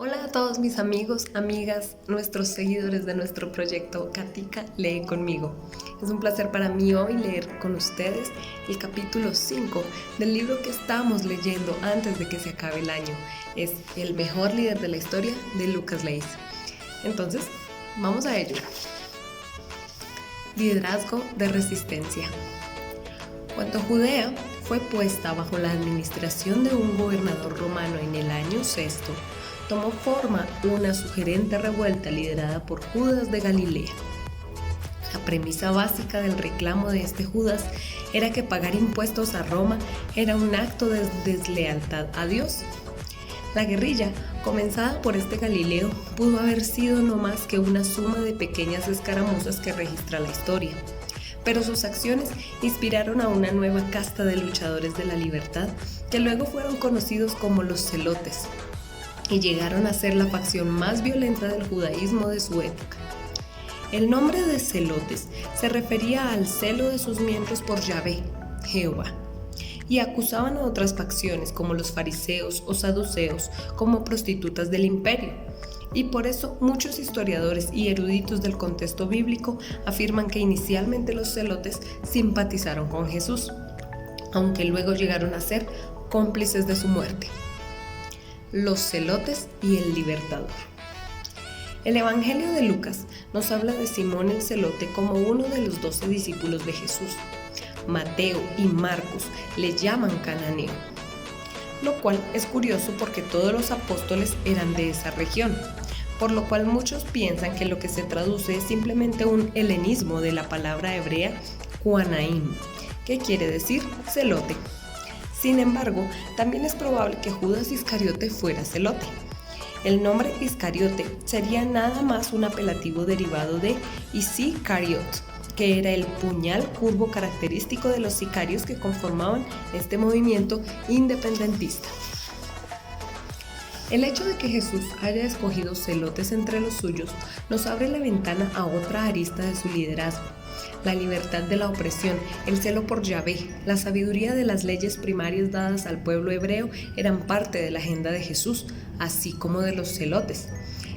Hola a todos mis amigos, amigas, nuestros seguidores de nuestro proyecto Katica Lee Conmigo. Es un placer para mí hoy leer con ustedes el capítulo 5 del libro que estamos leyendo antes de que se acabe el año. Es El mejor líder de la historia de Lucas Leis. Entonces, vamos a ello. Liderazgo de resistencia. Cuando Judea fue puesta bajo la administración de un gobernador romano en el año sexto, tomó forma una sugerente revuelta liderada por Judas de Galilea. La premisa básica del reclamo de este Judas era que pagar impuestos a Roma era un acto de deslealtad a Dios. La guerrilla, comenzada por este Galileo, pudo haber sido no más que una suma de pequeñas escaramuzas que registra la historia. Pero sus acciones inspiraron a una nueva casta de luchadores de la libertad que luego fueron conocidos como los celotes y llegaron a ser la facción más violenta del judaísmo de su época. El nombre de celotes se refería al celo de sus miembros por Yahvé, Jehová, y acusaban a otras facciones como los fariseos o saduceos como prostitutas del imperio. Y por eso muchos historiadores y eruditos del contexto bíblico afirman que inicialmente los celotes simpatizaron con Jesús, aunque luego llegaron a ser cómplices de su muerte. Los celotes y el libertador. El Evangelio de Lucas nos habla de Simón el celote como uno de los 12 discípulos de Jesús. Mateo y Marcos le llaman cananeo, lo cual es curioso porque todos los apóstoles eran de esa región, por lo cual muchos piensan que lo que se traduce es simplemente un helenismo de la palabra hebrea Juanaim, que quiere decir celote. Sin embargo, también es probable que Judas Iscariote fuera celote. El nombre Iscariote sería nada más un apelativo derivado de Isicariot, que era el puñal curvo característico de los sicarios que conformaban este movimiento independentista. El hecho de que Jesús haya escogido celotes entre los suyos nos abre la ventana a otra arista de su liderazgo. La libertad de la opresión, el celo por Yahvé, la sabiduría de las leyes primarias dadas al pueblo hebreo eran parte de la agenda de Jesús, así como de los celotes.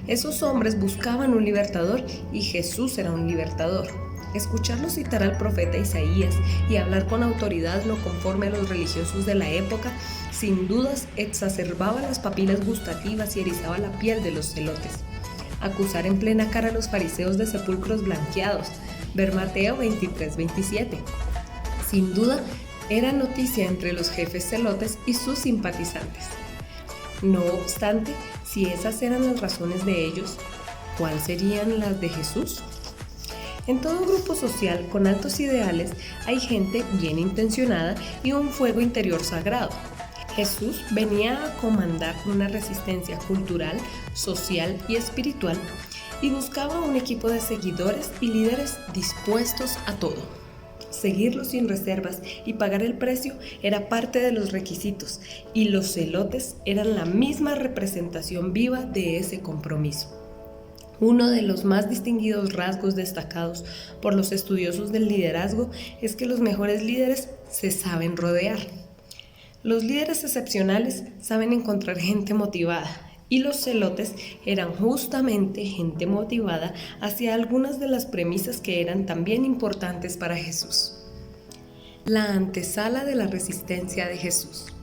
Esos hombres buscaban un libertador y Jesús era un libertador. Escucharlo citar al profeta Isaías y hablar con autoridad no conforme a los religiosos de la época, sin dudas exacerbaba las papilas gustativas y erizaba la piel de los celotes. Acusar en plena cara a los fariseos de sepulcros blanqueados, ver Mateo 23-27. Sin duda, era noticia entre los jefes celotes y sus simpatizantes. No obstante, si esas eran las razones de ellos, ¿cuáles serían las de Jesús? En todo grupo social con altos ideales hay gente bien intencionada y un fuego interior sagrado. Jesús venía a comandar una resistencia cultural, social y espiritual y buscaba un equipo de seguidores y líderes dispuestos a todo. Seguirlo sin reservas y pagar el precio era parte de los requisitos, y los celotes eran la misma representación viva de ese compromiso. Uno de los más distinguidos rasgos destacados por los estudiosos del liderazgo es que los mejores líderes se saben rodear. Los líderes excepcionales saben encontrar gente motivada, y los celotes eran justamente gente motivada hacia algunas de las premisas que eran también importantes para Jesús. La antesala de la resistencia de Jesús.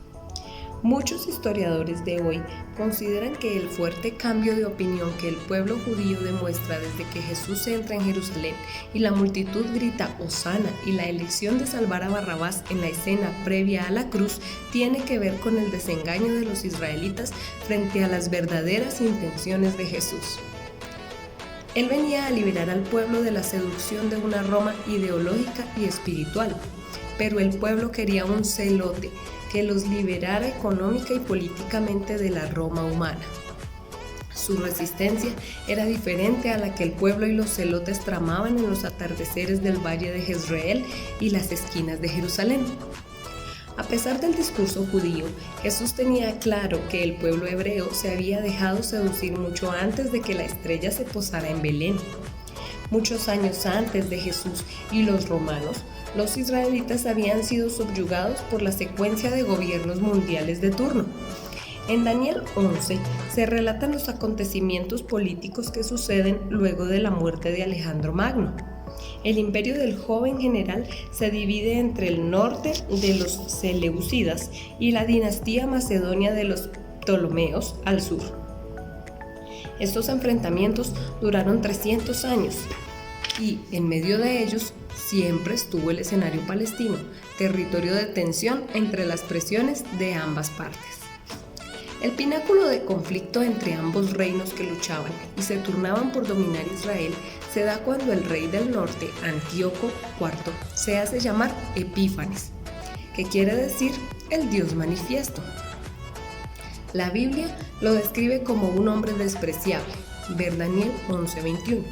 Muchos historiadores de hoy consideran que el fuerte cambio de opinión que el pueblo judío demuestra desde que Jesús entra en Jerusalén y la multitud grita Hosana y la elección de salvar a Barrabás en la escena previa a la cruz tiene que ver con el desengaño de los israelitas frente a las verdaderas intenciones de Jesús. Él venía a liberar al pueblo de la seducción de una Roma ideológica y espiritual, pero el pueblo quería un celote que los liberara económica y políticamente de la Roma humana. Su resistencia era diferente a la que el pueblo y los celotes tramaban en los atardeceres del valle de Jezreel y las esquinas de Jerusalén. A pesar del discurso judío, Jesús tenía claro que el pueblo hebreo se había dejado seducir mucho antes de que la estrella se posara en Belén. Muchos años antes de Jesús y los romanos, los israelitas habían sido subyugados por la secuencia de gobiernos mundiales de turno. En Daniel 11 se relatan los acontecimientos políticos que suceden luego de la muerte de Alejandro Magno. El imperio del joven general se divide entre el norte de los seleucidas y la dinastía macedonia de los Ptolomeos al sur. Estos enfrentamientos duraron 300 años y en medio de ellos siempre estuvo el escenario palestino, territorio de tensión entre las presiones de ambas partes. El pináculo de conflicto entre ambos reinos que luchaban y se turnaban por dominar Israel se da cuando el rey del norte, Antíoco IV, se hace llamar Epífanes, que quiere decir el Dios manifiesto. La Biblia lo describe como un hombre despreciable, ver Daniel 11:21.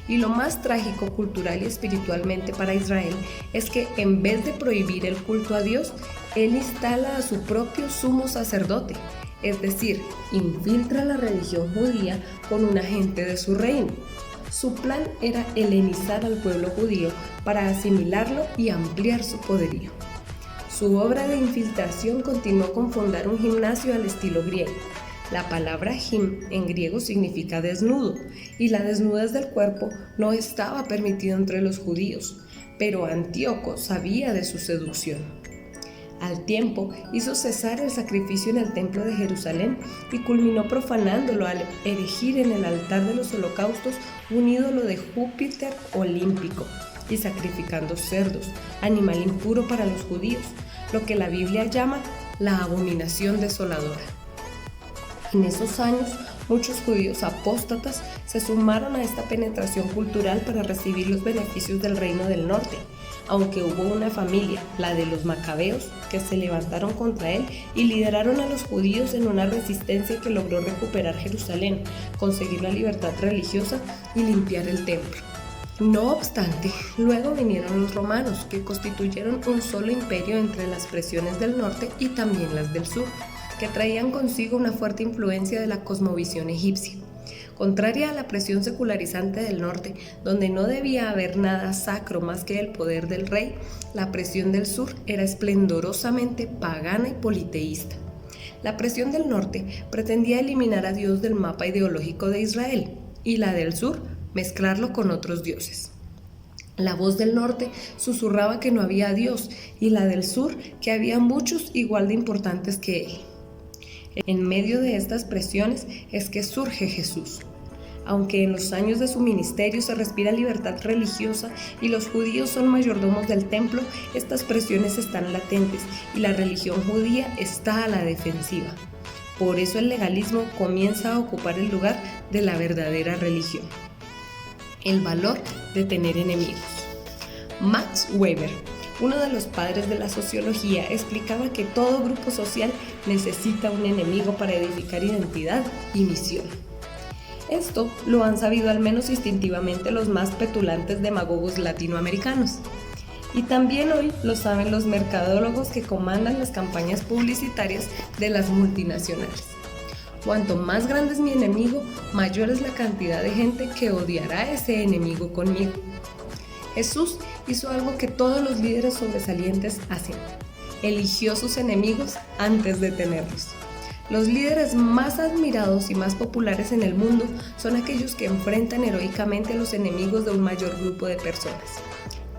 Y lo más trágico cultural y espiritualmente para Israel es que en vez de prohibir el culto a Dios, él instala a su propio sumo sacerdote, es decir, infiltra la religión judía con un agente de su reino. Su plan era helenizar al pueblo judío para asimilarlo y ampliar su poderío. Su obra de infiltración continuó con fundar un gimnasio al estilo griego. La palabra gim en griego significa desnudo, y la desnudez del cuerpo no estaba permitida entre los judíos, pero Antíoco sabía de su seducción. Al tiempo hizo cesar el sacrificio en el templo de Jerusalén y culminó profanándolo al erigir en el altar de los holocaustos un ídolo de Júpiter olímpico y sacrificando cerdos, animal impuro para los judíos, lo que la Biblia llama la abominación desoladora. En esos años, muchos judíos apóstatas se sumaron a esta penetración cultural para recibir los beneficios del reino del norte, aunque hubo una familia, la de los macabeos, que se levantaron contra él y lideraron a los judíos en una resistencia que logró recuperar Jerusalén, conseguir la libertad religiosa y limpiar el templo. No obstante, luego vinieron los romanos, que constituyeron un solo imperio entre las presiones del norte y también las del sur, que traían consigo una fuerte influencia de la cosmovisión egipcia. Contraria a la presión secularizante del norte, donde no debía haber nada sacro más que el poder del rey, la presión del sur era esplendorosamente pagana y politeísta. La presión del norte pretendía eliminar a Dios del mapa ideológico de Israel, y la del sur mezclarlo con otros dioses. La voz del norte susurraba que no había Dios, y la del sur que había muchos igual de importantes que él. En medio de estas presiones es que surge Jesús. Aunque en los años de su ministerio se respira libertad religiosa y los judíos son mayordomos del templo, estas presiones están latentes y la religión judía está a la defensiva. Por eso el legalismo comienza a ocupar el lugar de la verdadera religión. El valor de tener enemigos. Max Weber, uno de los padres de la sociología, explicaba que todo grupo social necesita un enemigo para edificar identidad y misión. Esto lo han sabido al menos instintivamente los más petulantes demagogos latinoamericanos. Y también hoy lo saben los mercadólogos que comandan las campañas publicitarias de las multinacionales. Cuanto más grande es mi enemigo, mayor es la cantidad de gente que odiará a ese enemigo conmigo. Jesús hizo algo que todos los líderes sobresalientes hacen: eligió sus enemigos antes de tenerlos. Los líderes más admirados y más populares en el mundo son aquellos que enfrentan heroicamente a los enemigos de un mayor grupo de personas.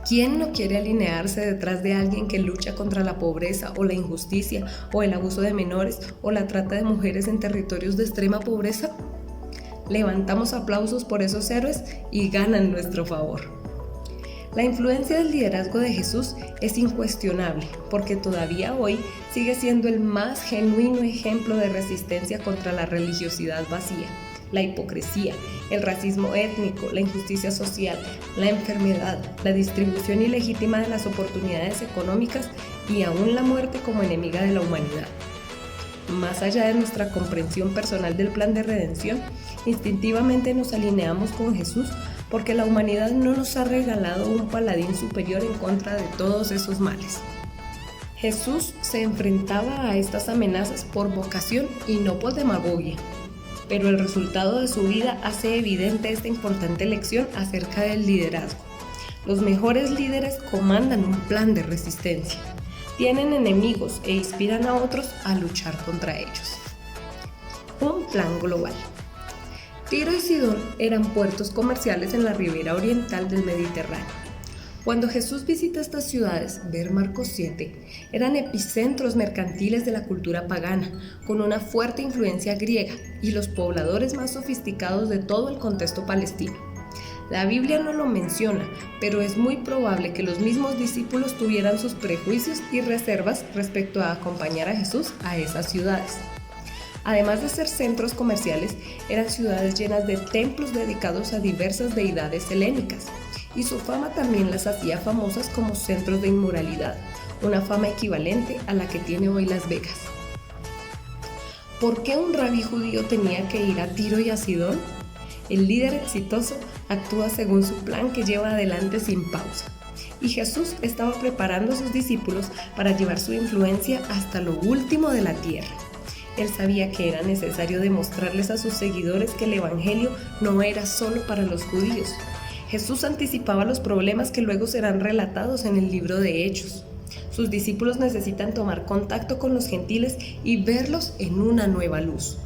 ¿Quién no quiere alinearse detrás de alguien que lucha contra la pobreza o la injusticia o el abuso de menores o la trata de mujeres en territorios de extrema pobreza? Levantamos aplausos por esos héroes y ganan nuestro favor. La influencia del liderazgo de Jesús es incuestionable, porque todavía hoy sigue siendo el más genuino ejemplo de resistencia contra la religiosidad vacía, la hipocresía, el racismo étnico, la injusticia social, la enfermedad, la distribución ilegítima de las oportunidades económicas y aún la muerte como enemiga de la humanidad. Más allá de nuestra comprensión personal del plan de redención, instintivamente nos alineamos con Jesús porque la humanidad no nos ha regalado un paladín superior en contra de todos esos males. Jesús se enfrentaba a estas amenazas por vocación y no por demagogia, pero el resultado de su vida hace evidente esta importante lección acerca del liderazgo. Los mejores líderes comandan un plan de resistencia, tienen enemigos e inspiran a otros a luchar contra ellos. Un plan global. Tiro y Sidón eran puertos comerciales en la ribera oriental del Mediterráneo. Cuando Jesús visita estas ciudades, ver Marcos 7, eran epicentros mercantiles de la cultura pagana, con una fuerte influencia griega y los pobladores más sofisticados de todo el contexto palestino. La Biblia no lo menciona, pero es muy probable que los mismos discípulos tuvieran sus prejuicios y reservas respecto a acompañar a Jesús a esas ciudades. Además de ser centros comerciales, eran ciudades llenas de templos dedicados a diversas deidades helénicas, y su fama también las hacía famosas como centros de inmoralidad, una fama equivalente a la que tiene hoy Las Vegas. ¿Por qué un rabí judío tenía que ir a Tiro y a Sidón? El líder exitoso actúa según su plan que lleva adelante sin pausa. Y Jesús estaba preparando a sus discípulos para llevar su influencia hasta lo último de la tierra. Él sabía que era necesario demostrarles a sus seguidores que el evangelio no era solo para los judíos. Jesús anticipaba los problemas que luego serán relatados en el libro de Hechos. Sus discípulos necesitan tomar contacto con los gentiles y verlos en una nueva luz.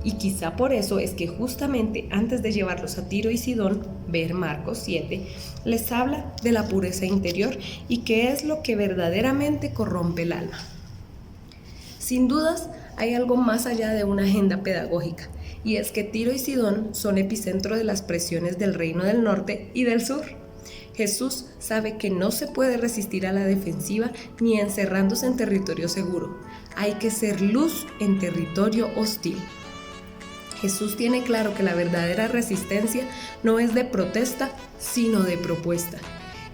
Y quizá por eso es que justamente antes de llevarlos a Tiro y Sidón, ver Marcos 7, les habla de la pureza interior y qué es lo que verdaderamente corrompe el alma. Sin dudas, hay algo más allá de una agenda pedagógica, y es que Tiro y Sidón son epicentro de las presiones del reino del norte y del sur. Jesús sabe que no se puede resistir a la defensiva ni encerrándose en territorio seguro. Hay que ser luz en territorio hostil. Jesús tiene claro que la verdadera resistencia no es de protesta, sino de propuesta.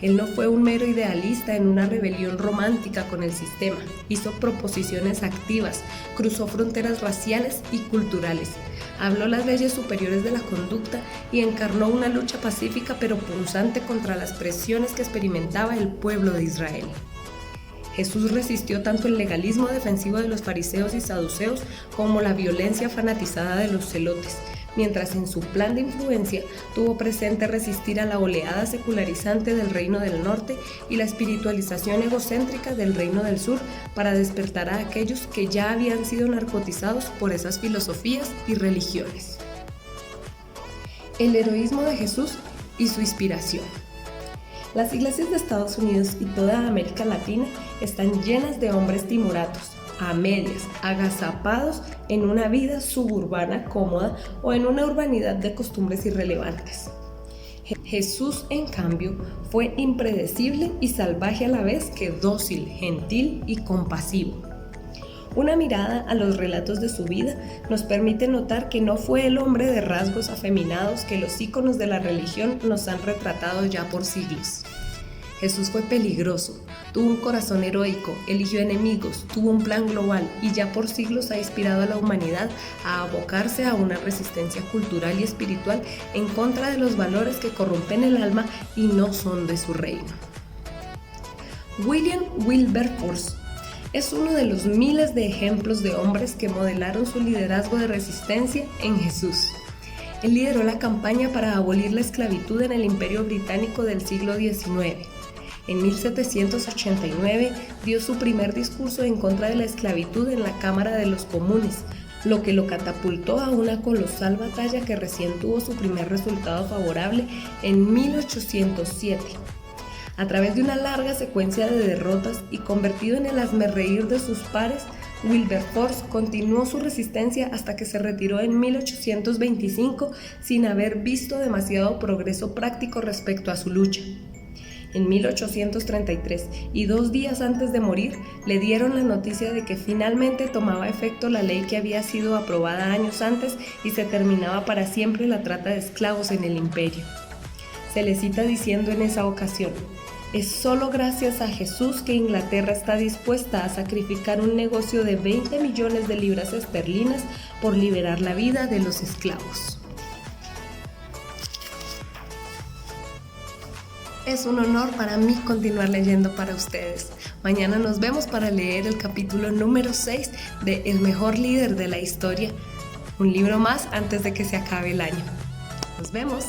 Él no fue un mero idealista en una rebelión romántica con el sistema. Hizo proposiciones activas, cruzó fronteras raciales y culturales, habló las leyes superiores de la conducta y encarnó una lucha pacífica pero punzante contra las presiones que experimentaba el pueblo de Israel. Jesús resistió tanto el legalismo defensivo de los fariseos y saduceos como la violencia fanatizada de los celotes, mientras en su plan de influencia tuvo presente resistir a la oleada secularizante del reino del norte y la espiritualización egocéntrica del reino del sur para despertar a aquellos que ya habían sido narcotizados por esas filosofías y religiones. El heroísmo de Jesús y su inspiración. Las iglesias de Estados Unidos y toda América Latina están llenas de hombres timoratos, a medias, agazapados en una vida suburbana cómoda o en una urbanidad de costumbres irrelevantes. Jesús, en cambio, fue impredecible y salvaje a la vez que dócil, gentil y compasivo. Una mirada a los relatos de su vida nos permite notar que no fue el hombre de rasgos afeminados que los íconos de la religión nos han retratado ya por siglos. Jesús fue peligroso, tuvo un corazón heroico, eligió enemigos, tuvo un plan global y ya por siglos ha inspirado a la humanidad a abocarse a una resistencia cultural y espiritual en contra de los valores que corrompen el alma y no son de su reino. William Wilberforce es uno de los miles de ejemplos de hombres que modelaron su liderazgo de resistencia en Jesús. Él lideró la campaña para abolir la esclavitud en el Imperio Británico del siglo XIX. En 1789 dio su primer discurso en contra de la esclavitud en la Cámara de los Comunes, lo que lo catapultó a una colosal batalla que recién tuvo su primer resultado favorable en 1807. A través de una larga secuencia de derrotas y convertido en el hazmerreír de sus pares, Wilberforce continuó su resistencia hasta que se retiró en 1825 sin haber visto demasiado progreso práctico respecto a su lucha. En 1833, y 2 días antes de morir, le dieron la noticia de que finalmente tomaba efecto la ley que había sido aprobada años antes y se terminaba para siempre la trata de esclavos en el imperio. Se le cita diciendo en esa ocasión: es solo gracias a Jesús que Inglaterra está dispuesta a sacrificar un negocio de 20 millones de libras esterlinas por liberar la vida de los esclavos. Es un honor para mí continuar leyendo para ustedes. Mañana nos vemos para leer el capítulo número 6 de El mejor líder de la historia. Un libro más antes de que se acabe el año. Nos vemos.